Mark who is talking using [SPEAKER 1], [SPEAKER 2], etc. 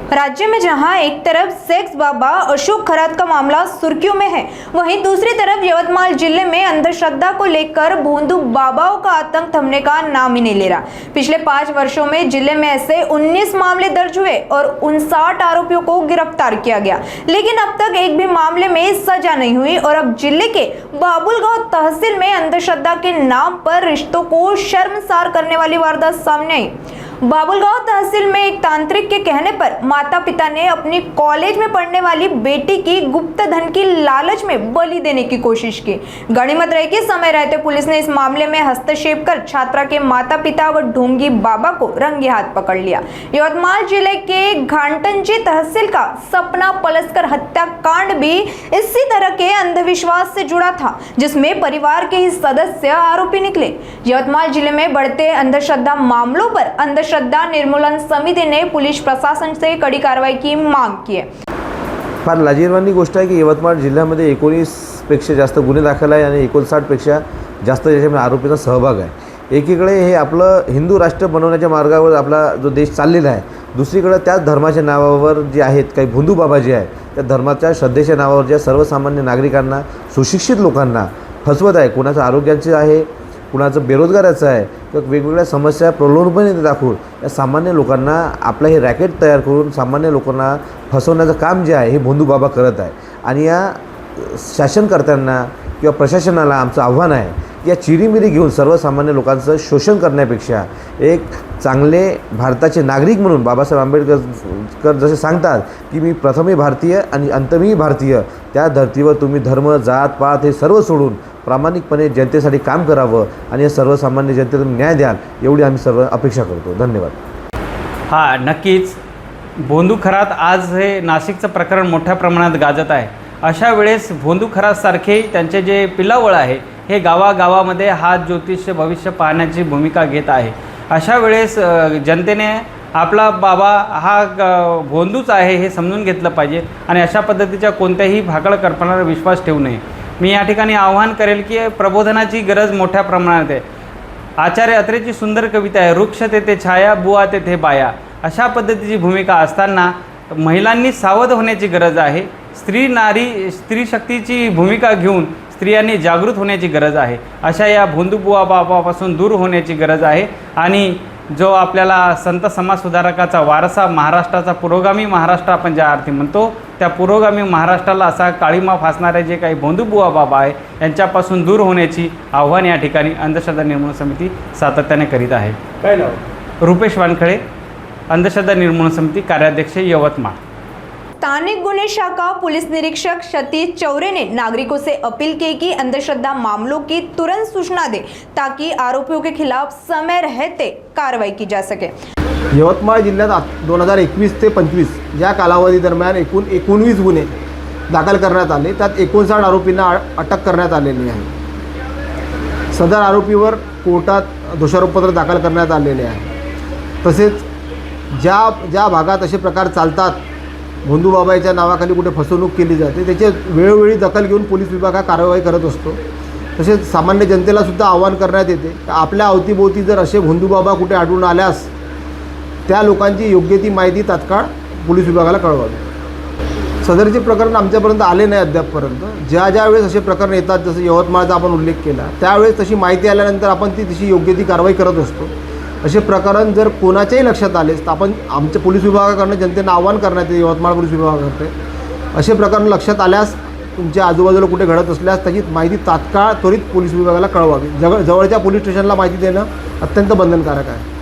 [SPEAKER 1] राज्य में जहां एक तरफ सेक्स बाबा अशोक खरात का मामला सुर्खियों में है, वहीं दूसरी तरफ यवतमाल जिले में अंधश्रद्धा को लेकर भोंदू बाबाओं का आतंक थमने का नाम ही नहीं ले रहा। पिछले 5 वर्षों में जिले में ऐसे 19 मामले दर्ज हुए और 59 आरोपियों को गिरफ्तार किया गया, लेकिन अब तक एक भी मामले में सजा नहीं हुई। और अब जिले के बाबुलगांव तहसील में अंधश्रद्धा के नाम पर रिश्तों को शर्मसार करने वाली वारदात सामने आई। बाबुलगांव तहसील में एक तांत्रिक के कहने पर माता पिता ने अपनी कॉलेज में पढ़ने वाली बेटी की गुप्त धन की लालच में बलि देने की कोशिश की। गनीमत रही कि समय रहते पुलिस ने इस मामले में हस्तक्षेप कर छात्रा के माता पिता व ढोंगी बाबा को रंगे हाथ पकड़ लिया। यवतमाल जिले के घाटंजी तहसील का सपना पलस्कर हत्याकांड भी इसी तरह के अंधविश्वास से जुड़ा था, जिसमें परिवार के ही सदस्य आरोपी निकले। यवतमाल जिले में बढ़ते अंधश्रद्धा मामलों पर श्रद्धा निर्मूलन समिति ने पुलिस प्रशासन से कड़ी कारवाई की मांग की है।
[SPEAKER 2] फार लाजिरवाणी गोष्ट आहे की यवतमाळ जिल्ह्यामध्ये 19 पेक्षा जास्त गुन्हे दाखल आहे आणि 59 पेक्षा जास्त त्याच्यामध्ये आरोपींचा सहभाग आहे। एकीकडे हे आपलं हिंदू राष्ट्र बनवण्याच्या मार्गावर आपला जो देश चाललेला आहे, दुसरीकडे त्याच धर्माच्या नावावर जे आहेत काही भोंदू बाबा जे आहे त्या धर्माच्या श्रद्धेच्या नावावर ज्या सर्वसामान्य नागरिकांना, सुशिक्षित लोकांना फसवत आहे। कोणाचं आरोग्याचं आहे, कुणाचं बेरोजगाराचं आहे किंवा वेगवेगळ्या समस्या प्रलोभनपणे दाखवून या सामान्य लोकांना आपलं हे रॅकेट तयार करून सामान्य लोकांना फसवण्याचं काम जे आहे हे भोंदू बाबा करत आहे। आणि या शासनकर्त्यांना किंवा प्रशासनाला आमचं आव्हान आहे की या चिरीमिरी घेऊन सर्वसामान्य लोकांचं शोषण करण्यापेक्षा एक चांगले भारताचे नागरिक म्हणून बाबासाहेब आंबेडकर जसे सांगतात की मी प्रथमही भारतीय आणि अंतमही भारतीय, त्या धर्तीवर तुम्ही धर्म, जात, पात हे सर्व सोडून प्रामाणिकपणे जनतेसाठी काम करावं आणि या सर्वसामान्य जनतेला न्याय द्याल, एवढी आम्ही सर्व अपेक्षा करतो। धन्यवाद।
[SPEAKER 3] हां, नक्कीच भोंदू खरात आज हे नाशिकचं प्रकरण मोठ्या प्रमाणात गाजत आहे। अशा वेळेस भोंदू खरातसारखे त्यांचे जे पिल्लावळ आहे हे गावागावामध्ये हा ज्योतिष भविष्य पाहण्याची भूमिका घेत आहे। अशा वेळेस जनतेने आपला बाबा हा भोंदूच आहे हे समजून घेतलं पाहिजे आणि अशा पद्धतीच्या कोणत्याही भाकड कल्पनावर विश्वास ठेवू नये। मी या ठिकाणी आवाहन करेल की प्रबोधनाची गरज मोठ्या प्रमाणात आहे। आचार्य अत्रेची सुंदर कविता आहे, वृक्ष तेथे छाया, बुवा तेथे बाया। अशा पद्धतीची भूमिका असताना महिलांनी सावध होण्याची गरज आहे। स्त्री शक्तीची भूमिका घेऊन स्त्रियांनी जागृत होण्याची गरज आहे। अशा या भोंदू बुवा बाबापासून दूर होण्याची गरज आहे आणि जो आपल्याला संत समाजसुधारकाचा वारसा, महाराष्ट्राचा पुरोगामी महाराष्ट्र आपण ज्या अर्थी म्हणतो, त्या पुरोगामी महाराष्ट्राला असा काळीमा फासणारे जे काही भोंदू बुवा बाबा आहे यांच्यापासून दूर होण्याची आव्हान या ठिकाणी अंधश्रद्धा निर्मूलन समिती सातत्याने करीत आहे।
[SPEAKER 4] काय नाव?
[SPEAKER 3] रुपेश वानखळे, अंधश्रद्धा निर्मूलन समिति कार्याध्यक्ष यवतमाळ।
[SPEAKER 1] स्थानिक गुन्हे शाखा पुलिस निरीक्षक सतीश चौरे ने नागरिकों से अपील की कि अंधश्रद्धा मामलों की तुरंत सूचना दे ताकि आरोपियों के खिलाफ समय रहते कार्रवाई की जा सके।
[SPEAKER 4] यवतमाळ जिल्ह्यात 2021 ते 25 या कालावधी दरम्यान एकूण 19 गुन्हे दाखल करण्यात आले, त्यात 59 आरोपींना अटक करण्यात आलेली आहे। सदर आरोपीवर कोर्टात दोषारोपपत्र दाखल करण्यात आलेले आहे। तसेच ज्या भागात असे प्रकार चालतात, भोंदू बाबाच्या नावाखाली कुठे फसवणूक केली जाते, त्याचे वेळोवेळी दखल घेऊन पोलीस विभाग हा कारवाई करत असतो। तसेच सामान्य जनतेला सुद्धा आवाहन करण्यात येते की आपल्या अवतीभोवती जर असे भोंदू बाबा कुठे आढळून आल्यास त्या लोकांची योग्य ती माहिती तात्काळ पोलीस विभागाला कळवावी। सदरचे प्रकरण आमच्यापर्यंत आले नाही अद्यापपर्यंत। ज्या वेळेस असे प्रकरण येतात, जसं यवतमाळचा आपण उल्लेख केला, त्यावेळेस तशी माहिती आल्यानंतर आपण तशी योग्य ती कारवाई करत असतो। असे प्रकरण जर कोणाच्याही लक्षात आलेस तर आपण आमच्या पोलीस विभागाकडनं जनतेनं आवाहन करण्यात येते, यवतमाळ पोलीस विभागाकडे असे प्रकरण लक्षात आल्यास, तुमच्या आजूबाजूला कुठे घडत असल्यास त्याची माहिती तात्काळ त्वरित पोलीस विभागाला कळवावी। जवळच्या पोलीस स्टेशनला माहिती देणं अत्यंत बंधनकारक आहे।